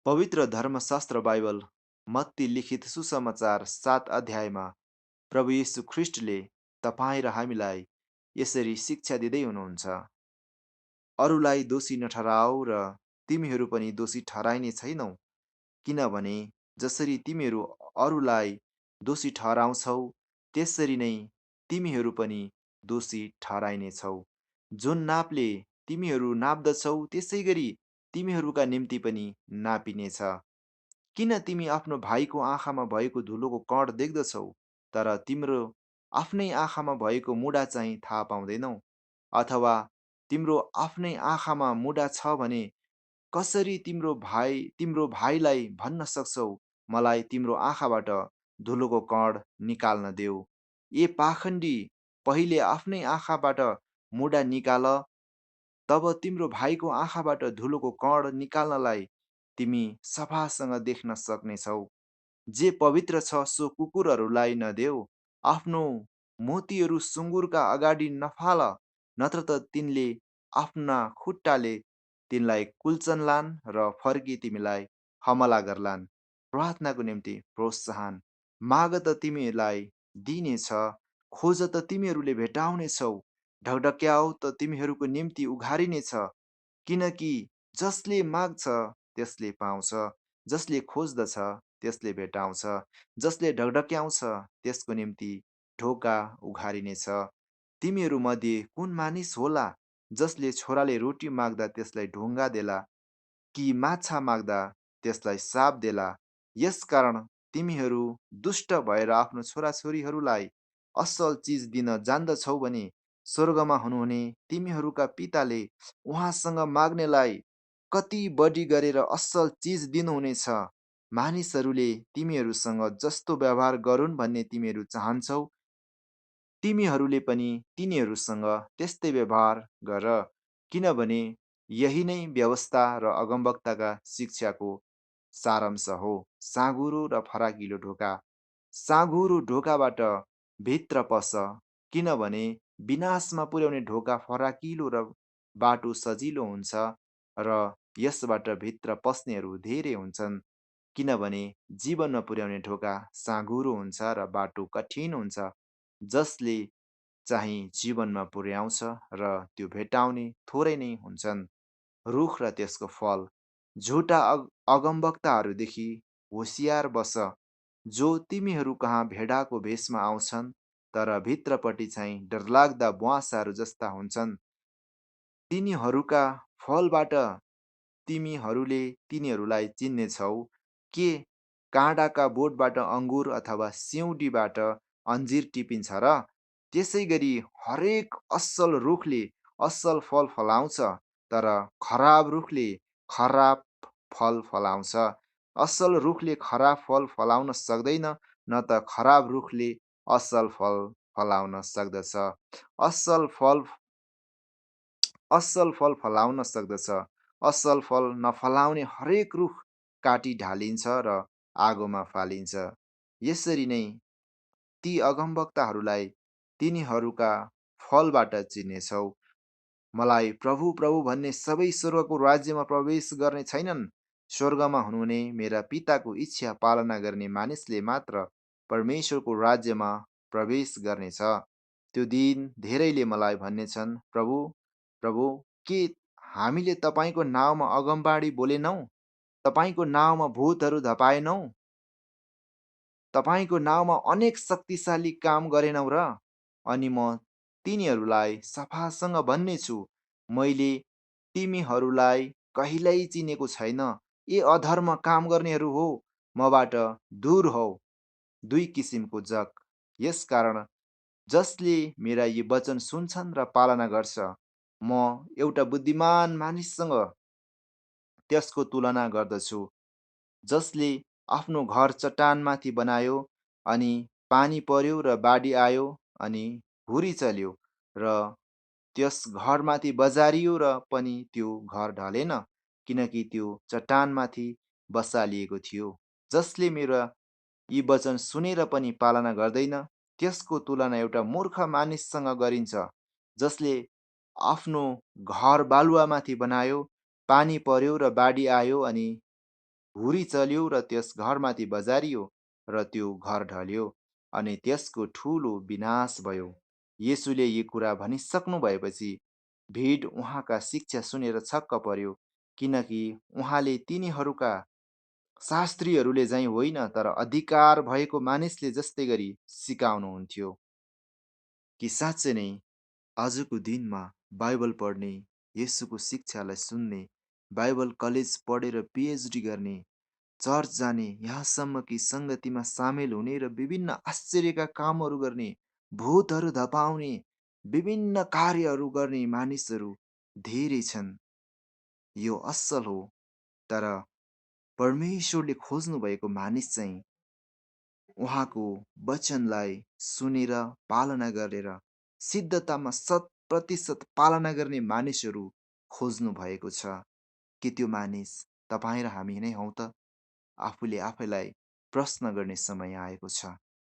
पवित्र धर्मशास्त्र बाइबल मत्ती लिखित सुसमाचार 7 अध्यायमा प्रभु येशू ख्रिस्टले तपाईँ र हामीलाई यसरी शिक्षा दिँदै हुनुहुन्छ। अरूलाई दोषी नठहराऊ र तिमीहरू पनि दोषी ठहराइने छैनौ, किनभने जसरी तिमीहरू अरूलाई दोषी ठहराउँछौ त्यसरी नै तिमीहरू पनि दोषी ठहराइनेछौ। जुन नापले तिमीहरू नाप्दछौ त्यसै गरी तिमीहरूका निम्ति पनि नापिनेछ। किन तिमी आफ्नो भाइको आँखामा भएको धुलोको कण देख्दछौ, तर तिम्रो आफ्नै आँखामा भएको मुढा चाहिँ थाहा पाउँदैनौ? अथवा तिम्रो आफ्नै आँखामा मुढा छ भने कसरी तिम्रो भाइलाई भन्न सक्छौ, मलाई तिम्रो आँखाबाट धुलोको कण निकाल्न देऊ? ए पाखण्डी, पहिले आफ्नै आँखाबाट मुढा निकाल, तब तिम्रो भाइको आँखाबाट धुलोको कण निकाल्नलाई तिमी सफासँग देख्न सक्नेछौ। जे पवित्र छ सो कुकुरहरूलाई नदेऊ। आफ्नो मोतीहरू सुँगुरका अगाडि नफाल, नत्र त तिनले आफ्ना खुट्टाले तिनलाई कुल्चन्लान् र फर्की तिमीलाई हमला गर्लान्। प्रार्थनाको निम्ति प्रोत्साहन। माग त तिमीलाई दिइनेछ, खोज त तिमीहरूले भेटाउनेछौ, ढकढक्याऊ त तिमीहरूको निम्ति उघारिनेछ। किनकि जसले माग्छ त्यसले पाउँछ, जसले खोज्दछ त्यसले भेटाउँछ, जसले ढकढक्याउँछ त्यसको निम्ति ढोका उघारिनेछ। तिमीहरूमध्ये कुन मानिस होला जसले छोराले रोटी माग्दा त्यसलाई ढुङ्गा देला, कि माछा माग्दा त्यसलाई साप देला? यसकारण तिमीहरू दुष्ट भएर आफ्नो छोराछोरीहरूलाई असल चिज दिन जान्दछौ भने स्वर्गमा हुनुहुने तिमीहरूका पिताले उहाँसँग माग्नेलाई कति बढी गरेर असल चिज दिनुहुनेछ। मानिसहरूले तिमीहरूसँग जस्तो व्यवहार गरून् भन्ने तिमीहरू चाहन्छौ, तिमीहरूले पनि तिनीहरूसँग त्यस्तै व्यवहार गर, किनभने यही नै व्यवस्था र अगमवक्ताका शिक्षाको सारांश हो। साँघुरो र फराकिलो ढोका। साँघुरो ढोकाबाट भित्र पस, किनभने विनाशमा पुर्याउने ढोका फराकिलो र बाटो सजिलो हुन्छ र यसबाट भित्र पस्नेहरू धेरै हुन्छन्। किनभने जीवनमा पुर्याउने ढोका साँघुरो हुन्छ र बाटो कठिन हुन्छ, जसले चाहिँ जीवनमा पुर्याउँछ र त्यो भेटाउने थोरै नै हुन्छन्। रुख र त्यसको फल। झुटा अगमवक्ताहरूदेखि होसियार बस, जो तिमीहरू कहाँ भेडाको भेषमा आउँछन्, तर भित्रपट्टि चाहिँ डरलाग्दा ब्वाँसहरू जस्ता हुन्छन्। तिनीहरूका फलबाट तिमीहरूले तिनीहरूलाई चिन्नेछौ। के काँडाका बोटबाट अङ्गुर अथवा सिउँडीबाट अन्जिर टिपिन्छ र? त्यसै गरी हरेक असल रुखले असल फल फलाउँछ, तर खराब रुखले खराब फल फलाउँछ। असल रुखले खराब फल फलाउन सक्दैन, न त खराब रुखले असल फल फलाउन सक्दछ। असल फल असल फल फलाउन सक्दछ। असल फल नफलाउने हरेक रुख काटी ढालिन्छ र आगोमा फालिन्छ। यसरी नै ती अगमवक्ताहरूलाई तिनीहरूका फलबाट चिन्नेछौ। मलाई प्रभु प्रभु भन्ने सबै स्वर्गको राज्यमा प्रवेश गर्ने छैनन्, स्वर्गमा हुनुहुने मेरा पिताको इच्छा पालना गर्ने मानिसले मात्र परमेश्वरको राज्यमा प्रवेश गर्नेछ। त्यो दिन धेरैले मलाई भन्नेछन्, प्रभु प्रभु, के हामीले तपाईँको नाउँमा अगमबाणी बोलेनौँ? तपाईँको नाउँमा भूतहरू धपाएनौँ? तपाईँको नाउँमा अनेक शक्तिशाली काम गरेनौँ र? अनि म तिनीहरूलाई सफासँग भन्नेछु, मैले तिमीहरूलाई कहिल्यै चिनेको छैन। ए अधर्म काम गर्नेहरू हो, मबाट दूर हौ। दुई किसिमको जग। यसकारण जसले मेरा यी वचन सुन्छन् र पालना गर्छ, म एउटा बुद्धिमान मानिससँग त्यसको तुलना गर्दछु, जसले आफ्नो घर चट्टानमाथि बनायो, अनि पानी पर्यो र बाढी आयो अनि हुरी चल्यो र त्यस घरमाथि बजारियो र पनि त्यो घर ढलेन, किनकि त्यो चट्टानमाथि बसालिएको थियो। जसले मेरा यी वचन सुनेर पनि पालना गर्दैन, त्यसको तुलना एउटा मूर्ख मानिससँग गरिन्छ, जसले आफ्नो घर बालुवामाथि बनायो, पानी पर्यो र बाढी आयो अनि हुरी चल्यो र त्यस घरमाथि बजारियो र त्यो घर ढल्यो अनि त्यसको ठुलो विनाश भयो। येशूले यी कुरा भनिसक्नु भएपछि भिड उहाँका शिक्षा सुनेर छक्क पर्यो, किनकि उहाँले तिनीहरूका शास्त्रीहरूले झैँ होइन, तर अधिकार भएको मानिसले जस्तै गरी सिकाउनुहुन्थ्यो। कि साँच्चै नै आजको दिनमा बाइबल पढ्ने, येशूको शिक्षालाई सुन्ने, बाइबल कलेज पढेर पिएचडी गर्ने, चर्च जाने, यहाँसम्म कि सङ्गतिमा सामेल हुने र विभिन्न आश्चर्यका कामहरू गर्ने, भूतहरू धपाउने, विभिन्न कार्यहरू गर्ने मानिसहरू धेरै छन्। यो असल हो, तर परमेश्वरले खोज्नु भएको मानिस चाहिँ उहाँको वचनलाई सुनेर पालना गरेर सिद्धतामा 100% पालना गर्ने मानिसहरू खोज्नु भएको छ। के त्यो मानिस तपाईँ र हामी नै हौँ त? आफूले आफैलाई प्रश्न गर्ने समय आएको छ।